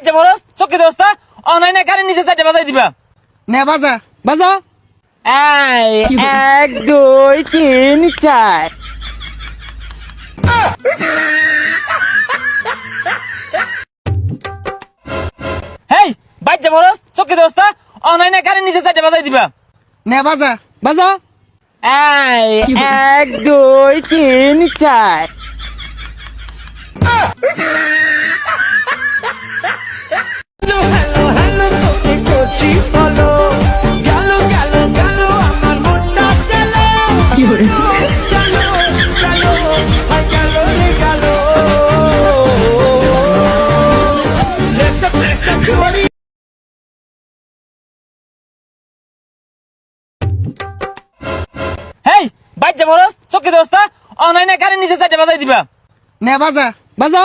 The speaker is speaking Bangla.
বাইজে বড় চকি দোস্তা অনলাইনে কারে নিচে সাইডে বাজাই দিবা নে বাজা বাজা এই 1 2 3 4 হেই বাইজে বড় চকি দোস্তা অনলাইনে কারে নিচে সাইডে বাজাই দিবা নে বাজা বাজা এই 1 2 3 4 হেই বাইজে বড় চকি দোস্তা অনলাইনে কারে নিচে সাইডে বাজাই দিবা নে বাজা বাজা